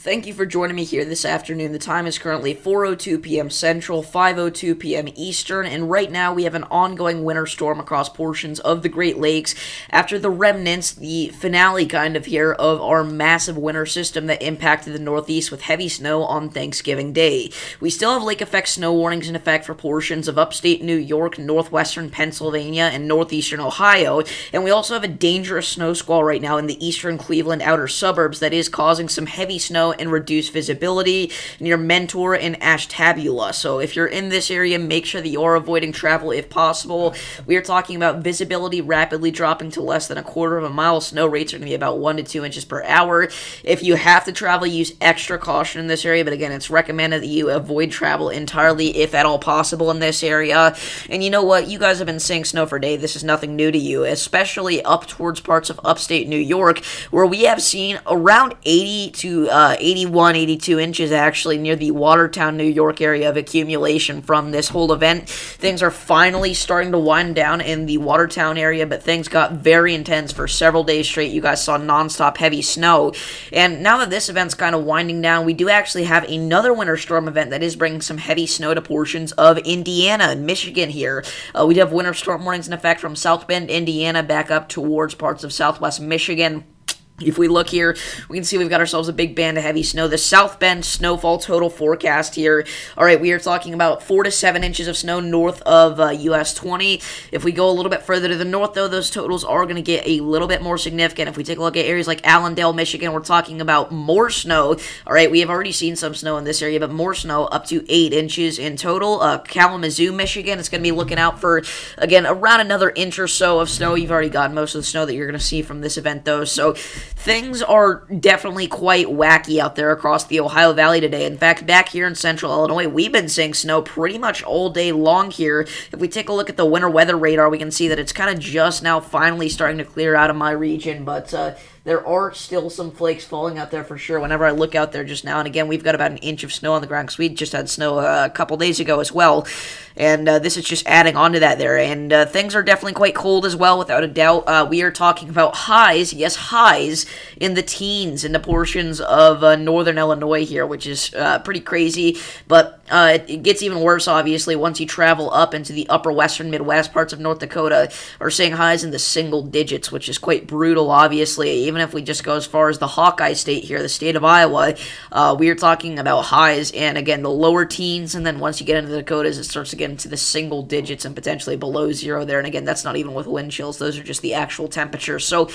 Thank you for joining me here this afternoon. The time is currently 4:02 p.m. Central, 5:02 p.m. Eastern, and right now we have an ongoing winter storm across portions of the Great Lakes after the remnants, the finale kind of here, of our massive winter system that impacted the Northeast with heavy snow on Thanksgiving Day. We still have lake effect snow warnings in effect for portions of upstate New York, northwestern Pennsylvania, and northeastern Ohio, and we also have a dangerous snow squall right now in the eastern Cleveland outer suburbs that is causing some heavy snow and reduced visibility near Mentor and Ashtabula. So if you're in this area, make sure that you're avoiding travel if possible. We are talking about visibility rapidly dropping to less than a quarter of a mile. Snow rates are going to be about 1 to 2 inches per hour. If you have to travel, use extra caution in this area, but again, it's recommended that you avoid travel entirely if at all possible in this area. And you know what? You guys have been seeing snow for days. This is nothing new to you, especially up towards parts of upstate New York, where we have seen around 80 to 81, 82 inches actually near the Watertown, New York area of accumulation from this whole event. Things are finally starting to wind down in the Watertown area, but things got very intense for several days straight. You guys saw nonstop heavy snow. And now that this event's kind of winding down, we do actually have another winter storm event that is bringing some heavy snow to portions of Indiana and Michigan here. We do have winter storm warnings in effect from South Bend, Indiana, back up towards parts of southwest Michigan. If we look here, we can see we've got ourselves a big band of heavy snow. The South Bend snowfall total forecast here. All right, we are talking about 4 to 7 inches of snow north of US 20. If we go a little bit further to the north, though, those totals are going to get a little bit more significant. If we take a look at areas like Allendale, Michigan, we're talking about more snow. All right, we have already seen some snow in this area, but more snow, up to 8 inches in total. Kalamazoo, Michigan, it's going to be looking out for, again, around another inch or so of snow. You've already got most of the snow that you're going to see from this event, though, so things are definitely quite wacky out there across the Ohio Valley today. In fact, back here in central Illinois, we've been seeing snow pretty much all day long here. If we take a look at the winter weather radar, we can see that it's kind of just now finally starting to clear out of my region, but there are still some flakes falling out there for sure whenever I look out there just now. And again, we've got about an inch of snow on the ground because we just had snow a couple days ago as well. And this is just adding on to that there. And things are definitely quite cold as well, without a doubt. We are talking about highs, yes, highs, in the teens in the portions of northern Illinois here, which is pretty crazy. But it gets even worse, obviously, once you travel up into the upper western Midwest. Parts of North Dakota are seeing highs in the single digits, which is quite brutal, obviously. Even if we just go as far as the Hawkeye State here, the state of Iowa, we are talking about highs, and again, the lower teens, and then once you get into the Dakotas, it starts to get into the single digits and potentially below zero there. And again, that's not even with wind chills. Those are just the actual temperatures. So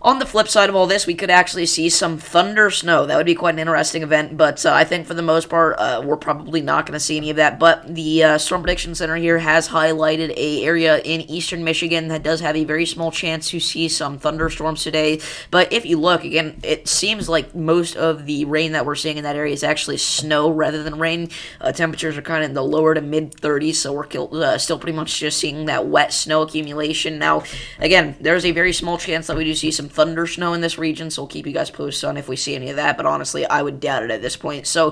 on the flip side of all this, we could actually see some thunder snow. That would be quite an interesting event, but I think for the most part, we're probably not going to see any of that. But the Storm Prediction Center here has highlighted an area in eastern Michigan that does have a very small chance to see some thunderstorms today. But if you look, again, it seems like most of the rain that we're seeing in that area is actually snow rather than rain. Temperatures are kind of in the lower to mid-30s, so we're still pretty much just seeing that wet snow accumulation. Now, again, there's a very small chance that we do see some thunder snow in this region, so we'll keep you guys posted on if we see any of that, but honestly, I would doubt it at this point. So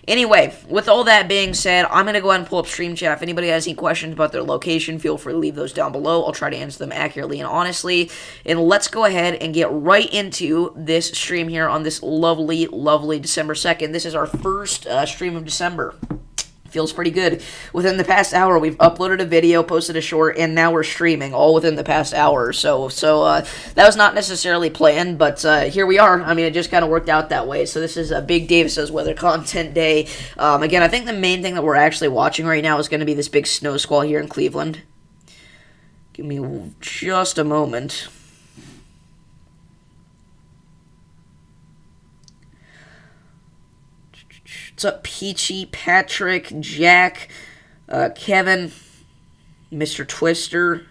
anyway, with all that being said, I'm going to go ahead and pull up Stream Chat. If anybody has any questions about their location, feel free to leave those down below. I'll try to answer them accurately and honestly. And let's go ahead and get right into this stream here on this lovely, lovely December 2nd. This is our first stream of December. Feels pretty good. Within the past hour, we've uploaded a video, posted a short, and now we're streaming, all within the past hour or so. So that was not necessarily planned, but here we are. I mean, it just kind of worked out that way. So this is a Big Dave Says Weather content day. Again, I think the main thing that we're actually watching right now is going to be this big snow squall here in Cleveland. Give me just a moment. What's up, Peachy, Patrick, Jack, Kevin, Mr. Twister?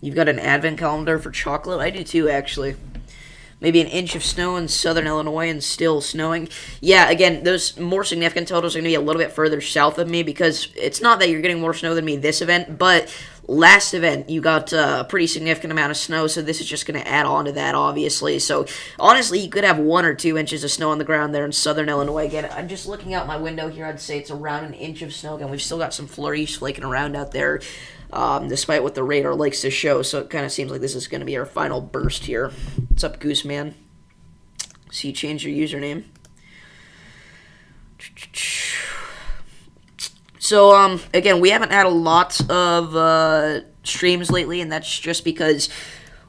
You've got an advent calendar for chocolate? I do too, actually. Maybe an inch of snow in southern Illinois and still snowing. Yeah, again, those more significant totals are going to be a little bit further south of me because it's not that you're getting more snow than me this event, but last event you got a pretty significant amount of snow, so this is just going to add on to that, obviously. So, honestly, you could have 1 or 2 inches of snow on the ground there in southern Illinois. Again, I'm just looking out my window here. I'd say it's around an inch of snow. Again, we've still got some flurries flaking around out there. Despite what the radar likes to show, so it kind of seems like this is going to be our final burst here. What's up, Gooseman? So you change your username. So, again, we haven't had a lot of streams lately, and that's just because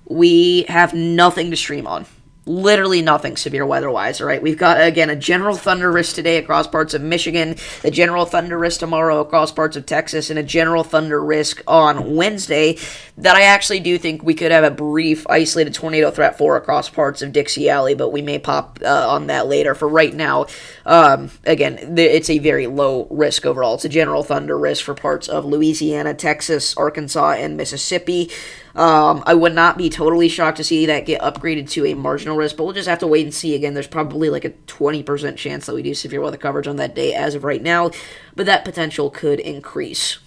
we have nothing to stream on. Literally nothing severe weather-wise, all right? We've got, again, a general thunder risk today across parts of Michigan, a general thunder risk tomorrow across parts of Texas, and a general thunder risk on Wednesday that I actually do think we could have a brief isolated tornado threat for across parts of Dixie Alley, but we may pop on that later. For right now, again, it's a very low risk overall. It's a general thunder risk for parts of Louisiana, Texas, Arkansas, and Mississippi. I would not be totally shocked to see that get upgraded to a marginal risk, but we'll just have to wait and see. Again, there's probably like a 20% chance that we do severe weather coverage on that day as of right now, but that potential could increase.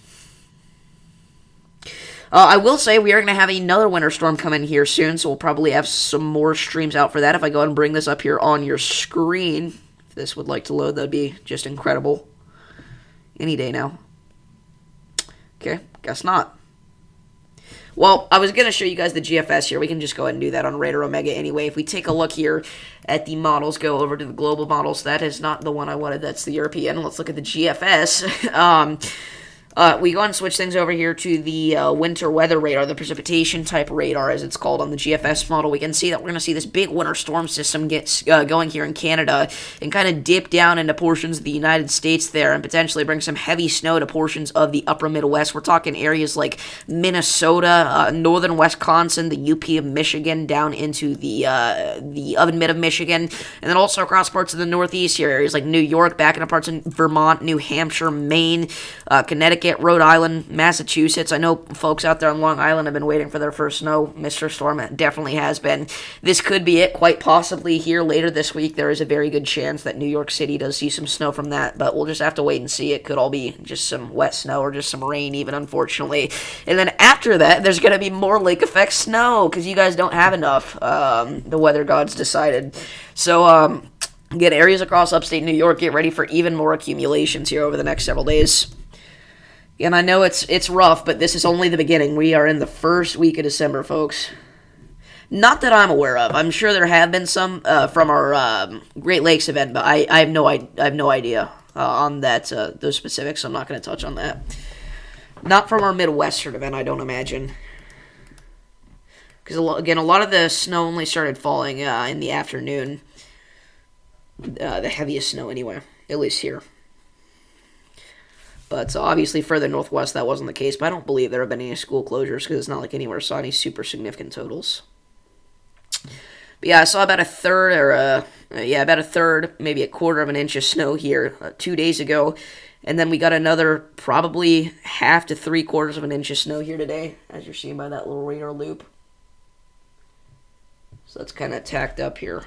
I will say we are going to have another winter storm come in here soon, so we'll probably have some more streams out for that. If I go ahead and bring this up here on your screen, if this would like to load, that'd be just incredible. Any day now. Okay, guess not. Well, I was going to show you guys the GFS here. We can just go ahead and do that on Radar Omega anyway. If we take a look here at the models, go over to the global models. That is not the one I wanted. That's the European. Let's look at the GFS. We go and switch things over here to the winter weather radar, the precipitation type radar, as it's called on the GFS model. We can see that we're going to see this big winter storm system get going here in Canada and kind of dip down into portions of the United States there and potentially bring some heavy snow to portions of the upper Midwest. We're talking areas like Minnesota, northern Wisconsin, the UP of Michigan, down into the oven mid of Michigan, and then also across parts of the Northeast here, areas like New York, back into parts of Vermont, New Hampshire, Maine, Connecticut, Rhode Island, Massachusetts. I know folks out there on Long Island have been waiting for their first snow. Mr. Storm definitely has been. This could be it, quite possibly here later this week. There is a very good chance that New York City does see some snow from that, but we'll just have to wait and see. It could all be just some wet snow or just some rain even, unfortunately. And then after that, there's going to be more lake effect snow because you guys don't have enough. The weather gods decided. So, again, areas across upstate New York, get ready for even more accumulations here over the next several days. And I know it's rough, but this is only the beginning. We are in the first week of December, folks. Not that I'm aware of. I'm sure there have been some from our Great Lakes event, but I have no idea on that those specifics. So I'm not going to touch on that. Not from our Midwestern event, I don't imagine. Because again, a lot of the snow only started falling in the afternoon. The heaviest snow, anyway, at least here. But obviously further northwest that wasn't the case. But I don't believe there have been any school closures because it's not like anywhere saw any super significant totals. But yeah, I saw about a third, maybe a quarter of an inch of snow here 2 days ago. And then we got another probably half to 3/4 of an inch of snow here today, as you're seeing by that little radar loop. So that's kind of tacked up here.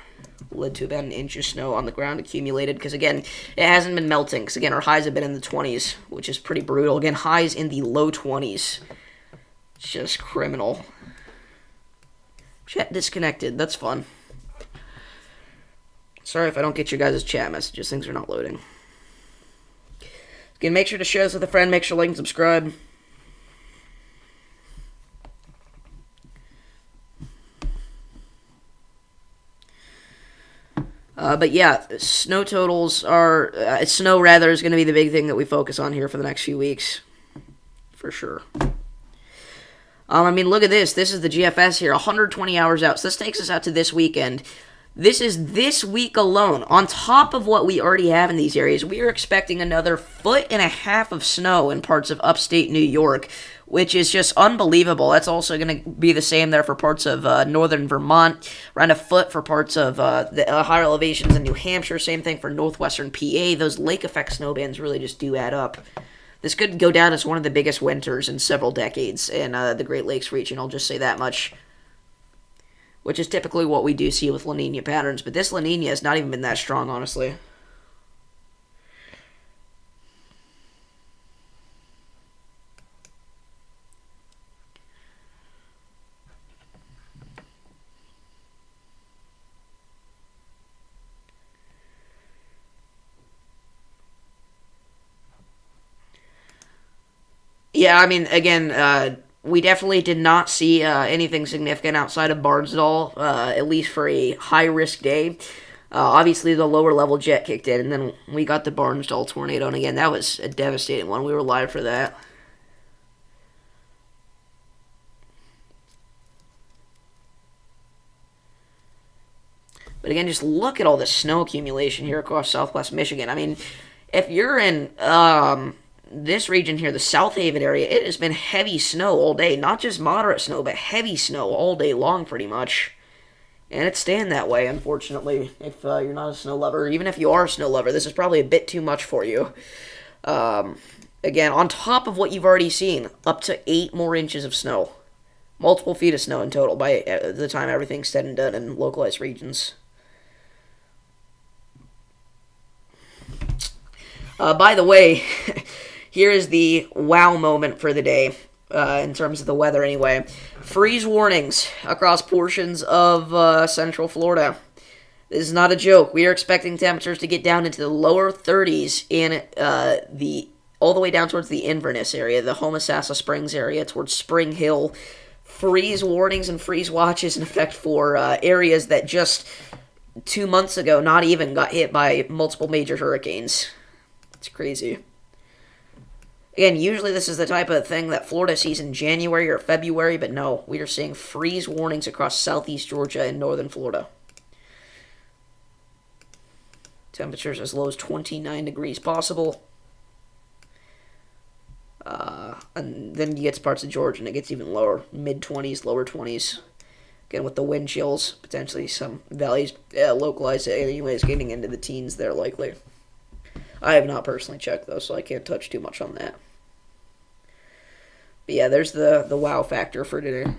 Led to about an inch of snow on the ground accumulated because, again, it hasn't been melting. Because, again, our highs have been in the 20s, which is pretty brutal. Again, highs in the low 20s. It's just criminal. Chat disconnected. That's fun. Sorry if I don't get your guys' chat messages. Things are not loading. Again, make sure to share this with a friend. Make sure to like and subscribe. But yeah, snow totals are, snow rather is going to be the big thing that we focus on here for the next few weeks. For sure. I mean, look at this. This is the GFS here, 120 hours out. So this takes us out to this weekend. This is this week alone. On top of what we already have in these areas, we are expecting another 1.5 feet of snow in parts of upstate New York, which is just unbelievable. That's also going to be the same there for parts of northern Vermont, around 1 foot for parts of the higher elevations in New Hampshire, same thing for northwestern PA. Those lake effect snow bands really just do add up. This could go down as one of the biggest winters in several decades in the Great Lakes region, I'll just say that much. Which is typically what we do see with La Nina patterns, but this La Nina has not even been that strong, honestly. Yeah, I mean, again, we definitely did not see anything significant outside of Bardsdall, at least for a high-risk day. Obviously, the lower level jet kicked in, and then we got the Barnsdall tornado, and again, that was a devastating one. We were live for that. But again, just look at all the snow accumulation here across southwest Michigan. I mean, if you're in this region here, the South Haven area, it has been heavy snow all day. Not just moderate snow, but heavy snow all day long, pretty much. And it's staying that way, unfortunately, if you're not a snow lover. Even if you are a snow lover, this is probably a bit too much for you. Again, on top of what you've already seen, up to 8 more inches of snow. Multiple feet of snow in total by the time everything's said and done in localized regions. By the way, here is the wow moment for the day, in terms of the weather anyway. Freeze warnings across portions of central Florida. This is not a joke. We are expecting temperatures to get down into the lower 30s in all the way down towards the Inverness area, the Homosassa Springs area, towards Spring Hill. Freeze warnings and freeze watches in effect for areas that just 2 months ago not even got hit by multiple major hurricanes. It's crazy. Again, usually this is the type of thing that Florida sees in January or February, but no, we are seeing freeze warnings across southeast Georgia and northern Florida. Temperatures as low as 29 degrees possible. And then you get to parts of Georgia and it gets even lower, mid-20s, lower 20s. Again, with the wind chills, potentially some valleys localized anyways, getting into the teens there likely. I have not personally checked, though, so I can't touch too much on that. But yeah, there's the wow factor for today.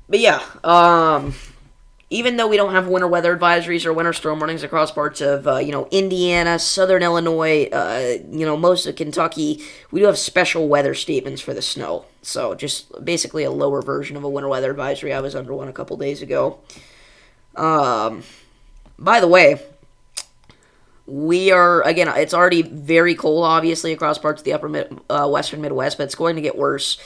But yeah, even though we don't have winter weather advisories or winter storm warnings across parts of, Indiana, southern Illinois, most of Kentucky, we do have special weather statements for the snow. So just basically a lower version of a winter weather advisory. I was under one a couple days ago. By the way, we are, again, it's already very cold, obviously, across parts of the upper western Midwest, but it's going to get worse.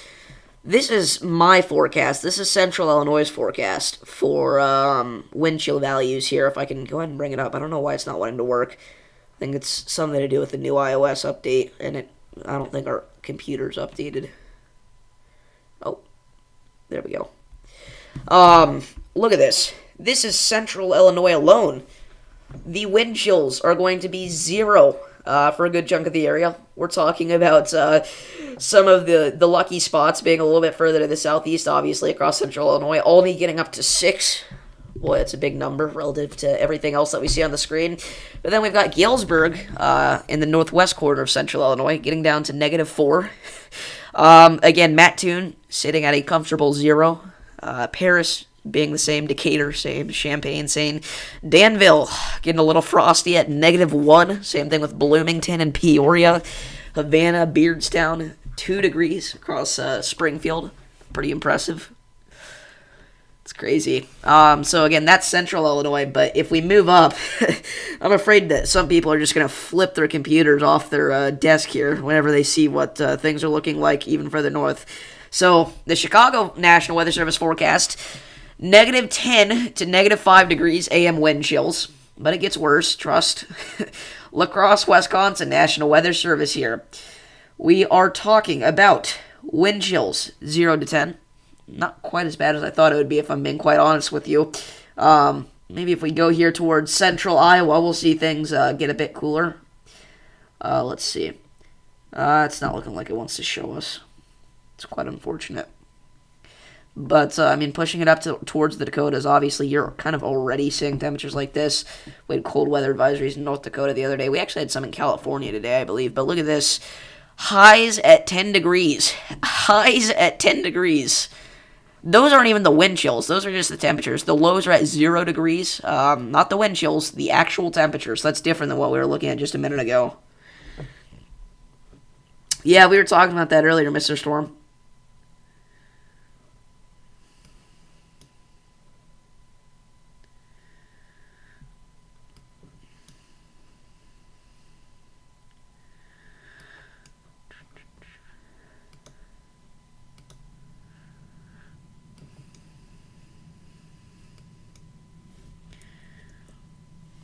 This is my forecast. This is Central Illinois' forecast for wind chill values here. If I can go ahead and bring it up. I don't know why it's not wanting to work. I think it's something to do with the new iOS update, and I don't think our computer's updated. Oh, there we go. Look at this. This is Central Illinois alone. The wind chills are going to be 0 for a good chunk of the area. We're talking about some of the lucky spots being a little bit further to the southeast, obviously, across central Illinois. Only getting up to 6. Boy, that's a big number relative to everything else that we see on the screen. But then we've got Galesburg in the northwest corner of central Illinois, getting down to -4. Again, Mattoon sitting at a comfortable 0. Paris being the same, Decatur same, Champaign same, Danville getting a little frosty at -1. Same thing with Bloomington and Peoria. Havana, Beardstown, 2 degrees across Springfield. Pretty impressive. It's crazy. So again, that's central Illinois, but if we move up, I'm afraid that some people are just going to flip their computers off their desk here whenever they see what things are looking like even further north. So the Chicago National Weather Service forecast, -10 to -5 degrees AM wind chills, but it gets worse, trust. La Crosse, Wisconsin National Weather Service here. We are talking about wind chills 0 to 10. Not quite as bad as I thought it would be, if I'm being quite honest with you. Maybe if we go here towards central Iowa, we'll see things get a bit cooler. Let's see. It's not looking like it wants to show us. It's quite unfortunate. But, pushing it up towards the Dakotas, obviously, you're kind of already seeing temperatures like this. We had cold weather advisories in North Dakota the other day. We actually had some in California today, I believe. But look at this. Highs at 10 degrees. Highs at 10 degrees. Those aren't even the wind chills. Those are just the temperatures. The lows are at 0 degrees. Not the wind chills, the actual temperatures. That's different than what we were looking at just a minute ago. Yeah, we were talking about that earlier, Mr. Storm.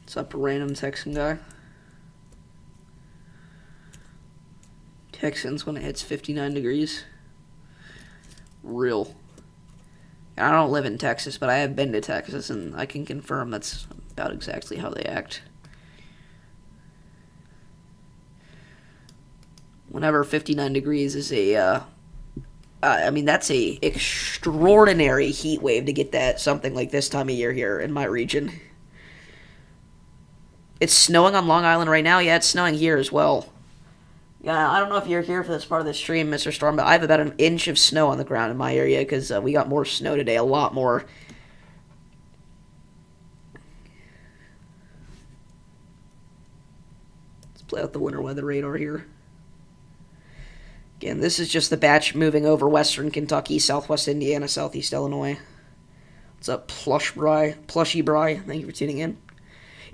What's up, random Texan guy? Texans when it hits 59 degrees. Real. I don't live in Texas, but I have been to Texas, and I can confirm that's about exactly how they act. Whenever 59 degrees is I mean, that's a extraordinary heat wave to get that something like this time of year here in my region. It's snowing on Long Island right now. Yeah, it's snowing here as well. Yeah, I don't know if you're here for this part of the stream, Mr. Storm, but I have about an inch of snow on the ground in my area because we got more snow today, a lot more. Let's play out the winter weather radar here. Again, this is just the batch moving over western Kentucky, southwest Indiana, southeast Illinois. What's up, Plushy Bry? Thank you for tuning in.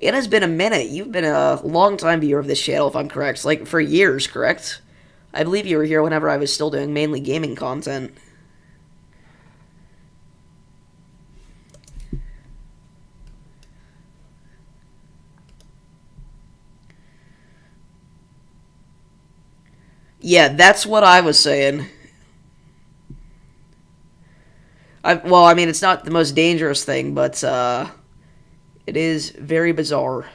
It has been a minute. You've been a long-time viewer of this channel, if I'm correct. Like, for years, correct? I believe you were here whenever I was still doing mainly gaming content. Yeah, that's what I was saying. Well, I mean, it's not the most dangerous thing, but, it is very bizarre.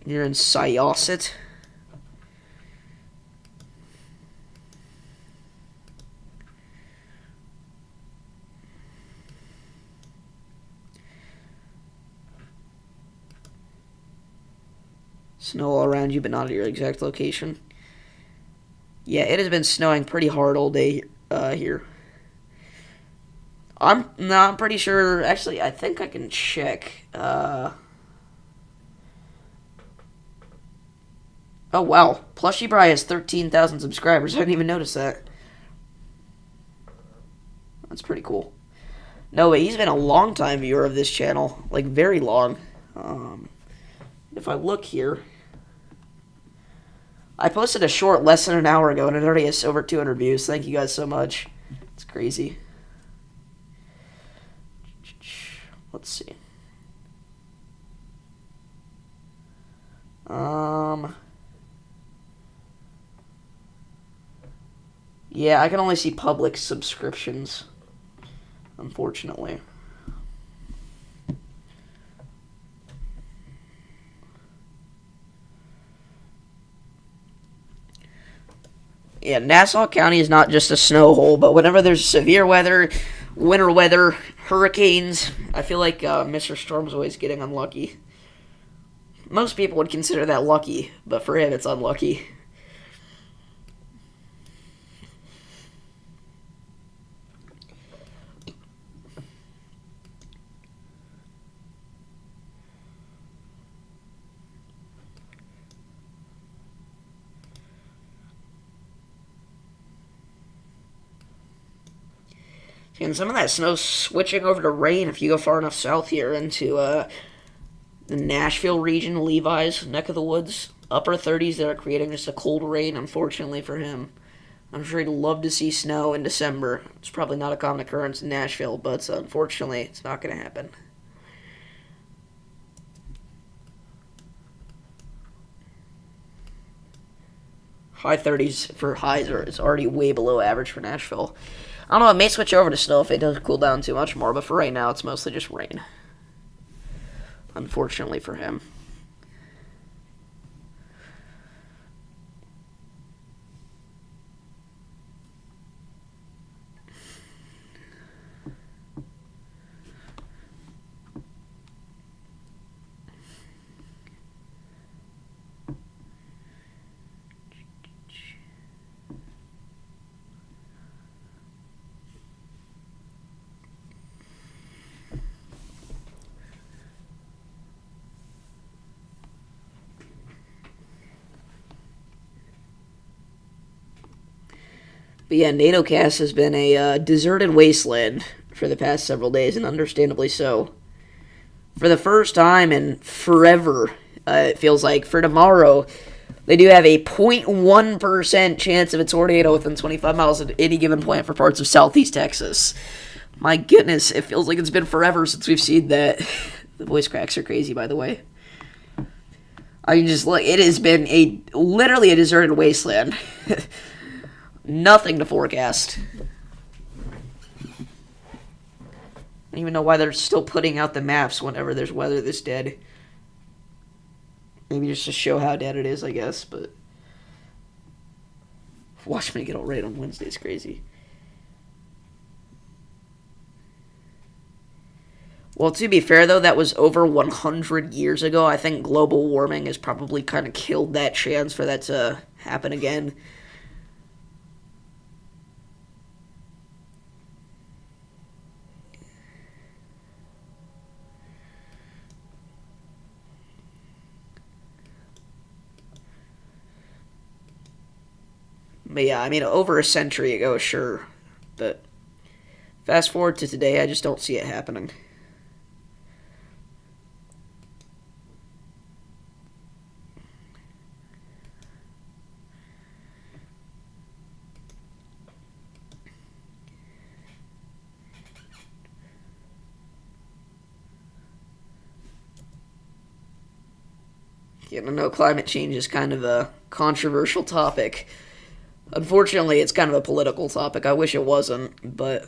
You're in Syosset. Snow all around you, but not at your exact location. Yeah, it has been snowing pretty hard all day here. I'm pretty sure. Actually, I think I can check. Oh wow, Plushy Bry has 13,000 subscribers. I didn't even notice that. That's pretty cool. No, but he's been a long time viewer of this channel, like very long. If I look here, I posted a short less than an hour ago, and it already has over 200 views. Thank you guys so much. It's crazy. Let's see. Yeah, I can only see public subscriptions, unfortunately. Yeah, Nassau County is not just a snow hole, but whenever there's severe weather, winter weather, hurricanes, I feel like Mr. Storm's always getting unlucky. Most people would consider that lucky, but for him it's unlucky. And some of that snow switching over to rain if you go far enough south here into the Nashville region, Levi's neck of the woods. Upper 30s that are creating just a cold rain, unfortunately for him. I'm sure he'd love to see snow in December. It's probably not a common occurrence in Nashville, but unfortunately, it's not going to happen. High 30s for highs is already way below average for Nashville. I don't know, it may switch over to snow if it does cool down too much more, but for right now, it's mostly just rain. Unfortunately for him. But yeah, NATOcast has been a deserted wasteland for the past several days, and understandably so. For the first time in forever, it feels like, for tomorrow, they do have a 0.1% chance of a tornado within 25 miles at any given point for parts of southeast Texas. My goodness, it feels like it's been forever since we've seen that. The voice cracks are crazy, by the way. I can just look. It has been literally a deserted wasteland. Nothing to forecast. I don't even know why they're still putting out the maps whenever there's weather this dead. Maybe just to show how dead it is, I guess, but... Watch me get all right on Wednesday, it's crazy. Well, to be fair, though, that was over 100 years ago. I think global warming has probably kind of killed that chance for that to happen again. But yeah, I mean, over a century ago, sure. But fast forward to today, I just don't see it happening. You know, climate change is kind of a controversial topic. Unfortunately, it's kind of a political topic. I wish it wasn't, but...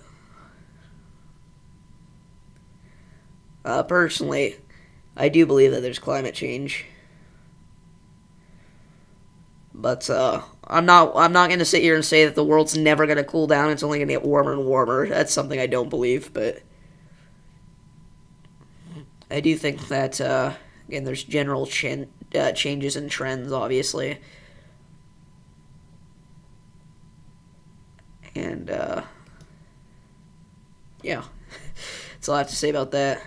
personally, I do believe that there's climate change. But, I'm not going to sit here and say that the world's never going to cool down. It's only going to get warmer and warmer. That's something I don't believe, but... I do think that, again, there's general changes and trends, obviously. And, yeah. That's all I have to say about that.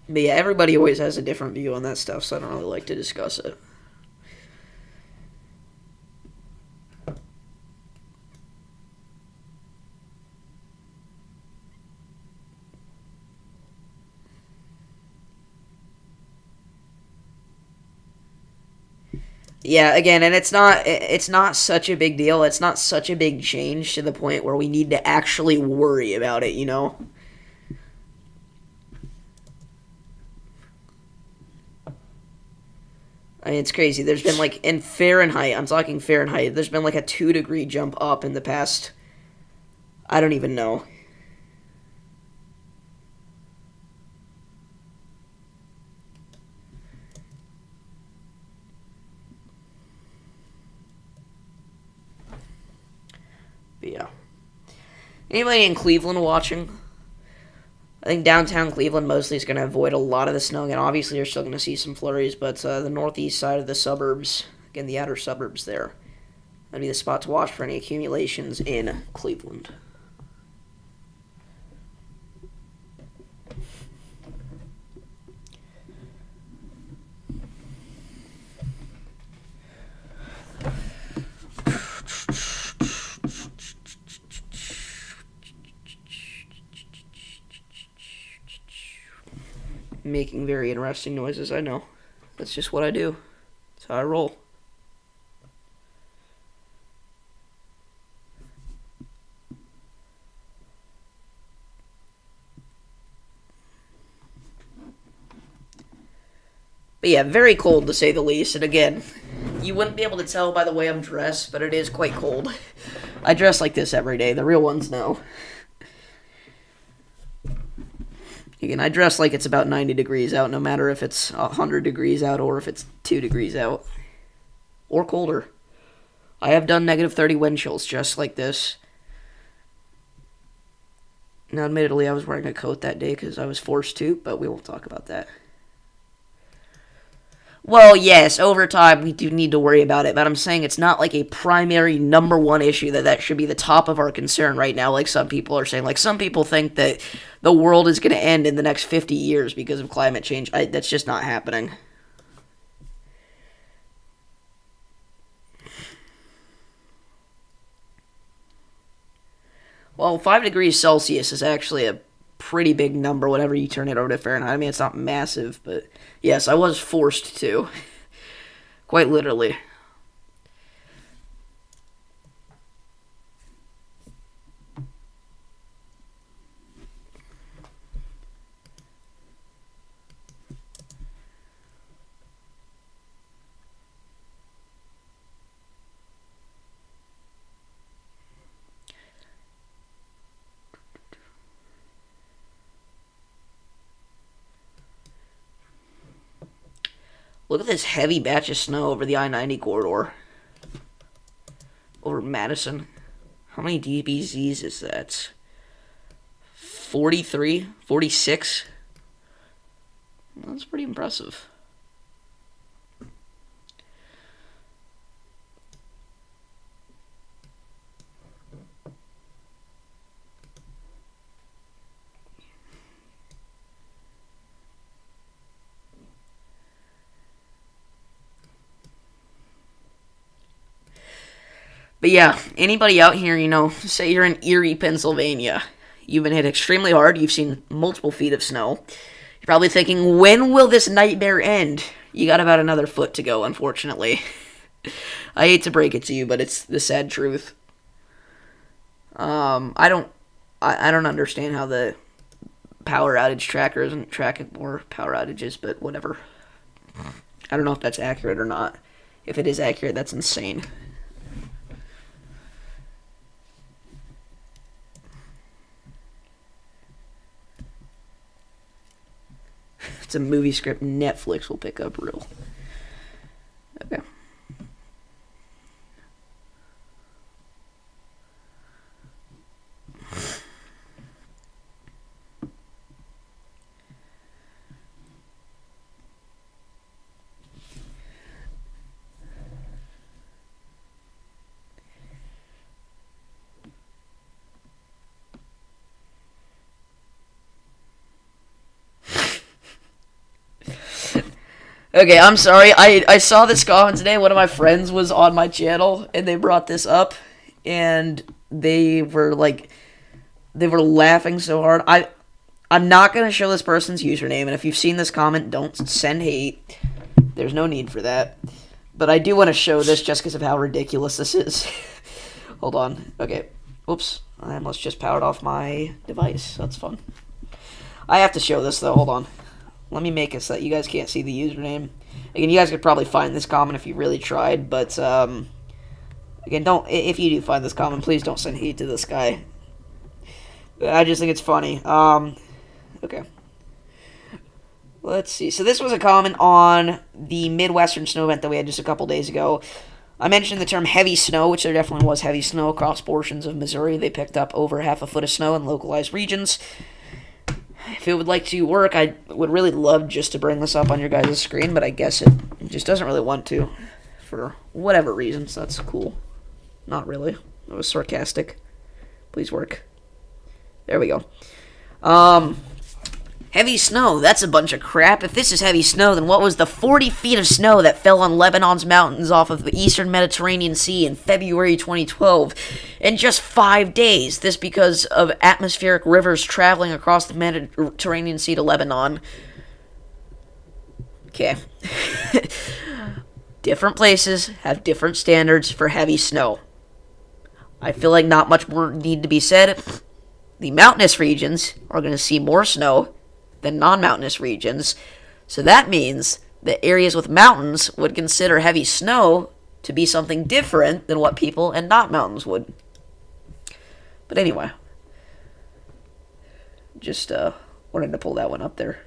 But yeah, everybody always has a different view on that stuff, so I don't really like to discuss it. Yeah, again, and it's not such a big deal. It's not such a big change to the point where we need to actually worry about it, you know? I mean, it's crazy. There's been, like, in Fahrenheit, I'm talking Fahrenheit, there's been, like, a 2-degree jump up in the past, I don't even know. But yeah. Anybody in Cleveland watching? I think downtown Cleveland mostly is going to avoid a lot of the snow. And obviously, you're still going to see some flurries, but the northeast side of the suburbs, again, the outer suburbs there, that'd be the spot to watch for any accumulations in Cleveland. Making very interesting noises, I know. That's just what I do. That's how I roll. But yeah, very cold to say the least. And again, you wouldn't be able to tell by the way I'm dressed, but it is quite cold. I dress like this every day. The real ones know. Again, I dress like it's about 90 degrees out, no matter if it's 100 degrees out or if it's 2 degrees out. Or colder. I have done negative 30 wind chills just like this. Now, admittedly, I was wearing a coat that day because I was forced to, but we won't talk about that. Well, yes, over time we do need to worry about it, but I'm saying it's not like a primary number one issue that should be the top of our concern right now, like some people are saying. Like, some people think that the world is going to end in the next 50 years because of climate change. That's just not happening. Well, 5 degrees Celsius is actually a pretty big number whenever you turn it over to Fahrenheit. I mean, it's not massive, but yes, I was forced to. Quite literally. Look at this heavy batch of snow over the I-90 corridor. Over Madison. How many dBZs is that? 43? 46? That's pretty impressive. But yeah, anybody out here, say you're in Erie, Pennsylvania. You've been hit extremely hard. You've seen multiple feet of snow. You're probably thinking, when will this nightmare end? You got about another foot to go, unfortunately. I hate to break it to you, but it's the sad truth. I don't understand how the power outage tracker isn't tracking more power outages, but whatever. I don't know if that's accurate or not. If it is accurate, that's insane. It's a movie script Netflix will pick up real. Okay. Okay, I'm sorry. I saw this comment today. One of my friends was on my channel, and they brought this up, and they were laughing so hard. I'm not going to show this person's username, and if you've seen this comment, don't send hate. There's no need for that. But I do want to show this just because of how ridiculous this is. Hold on. Okay. Oops. I almost just powered off my device. That's fun. I have to show this, though. Hold on. Let me make it so that you guys can't see the username. Again, you guys could probably find this comment if you really tried, but, again, if you do find this comment, please don't send hate to this guy. I just think it's funny. Okay. Let's see. So this was a comment on the Midwestern snow event that we had just a couple days ago. I mentioned the term heavy snow, which there definitely was heavy snow across portions of Missouri. They picked up over half a foot of snow in localized regions. If it would like to work, I would really love just to bring this up on your guys' screen, but I guess it just doesn't really want to for whatever reasons. That's cool. Not really. It was sarcastic. Please work. There we go. Heavy snow, that's a bunch of crap. If this is heavy snow, then what was the 40 feet of snow that fell on Lebanon's mountains off of the eastern Mediterranean Sea in February 2012 in just 5 days? This because of atmospheric rivers traveling across the Mediterranean Sea to Lebanon. Okay. Different places have different standards for heavy snow. I feel like not much more need to be said. The mountainous regions are going to see more snow than non-mountainous regions, so that means that areas with mountains would consider heavy snow to be something different than what people in not mountains would. But anyway, just Wanted to pull that one up there.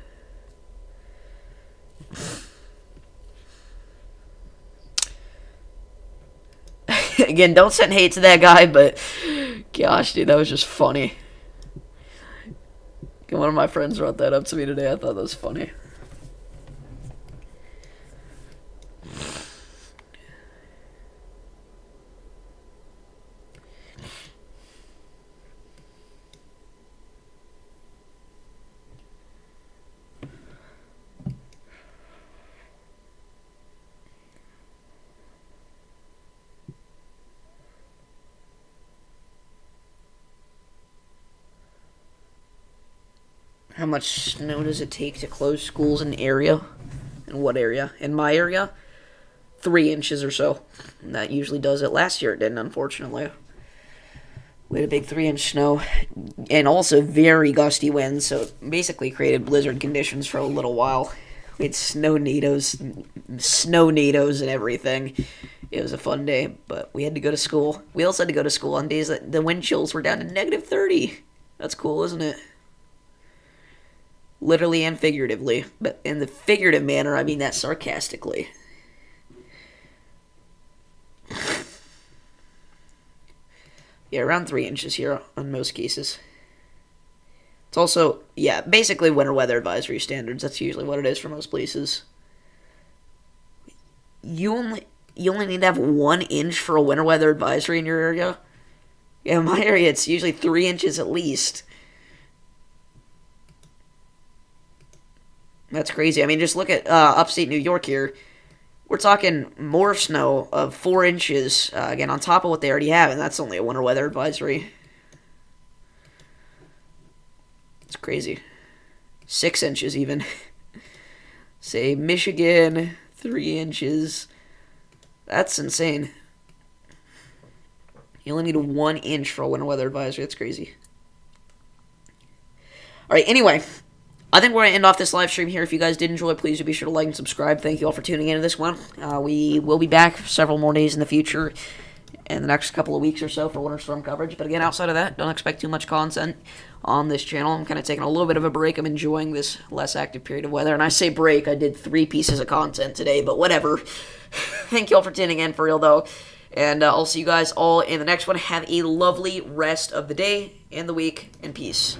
Again, don't send hate to that guy, but gosh, dude, that was just funny. One of my friends brought that up to me today. I thought that was funny. How much snow does it take to close schools in area? In what area? In my area? 3 inches or so. And that usually does it. Last year it didn't, unfortunately. We had a big 3-inch snow. And also very gusty winds, so it basically created blizzard conditions for a little while. We had snow-nados and everything. It was a fun day, but we had to go to school. We also had to go to school on days that the wind chills were down to -30. That's cool, isn't it? Literally and figuratively. But in the figurative manner, I mean that sarcastically. Yeah, around 3 inches here on most cases. It's also, yeah, basically winter weather advisory standards. That's usually what it is for most places. You only need to have 1 inch for a winter weather advisory in your area? Yeah, in my area, it's usually 3 inches at least. That's crazy. I mean, just look at upstate New York here. We're talking more snow of 4 inches, again, on top of what they already have, and that's only a winter weather advisory. It's crazy. 6 inches, even. Say, Michigan, 3 inches. That's insane. You only need 1 inch for a winter weather advisory. That's crazy. Alright, anyway, I think we're going to end off this live stream here. If you guys did enjoy, please do be sure to like and subscribe. Thank you all for tuning into this one. We will be back several more days in the future, in the next couple of weeks or so, for winter storm coverage. But again, outside of that, don't expect too much content on this channel. I'm kind of taking a little bit of a break. I'm enjoying this less active period of weather. And I say break, I did 3 pieces of content today, but whatever. Thank you all for tuning in, for real though. And I'll see you guys all in the next one. Have a lovely rest of the day and the week, and peace.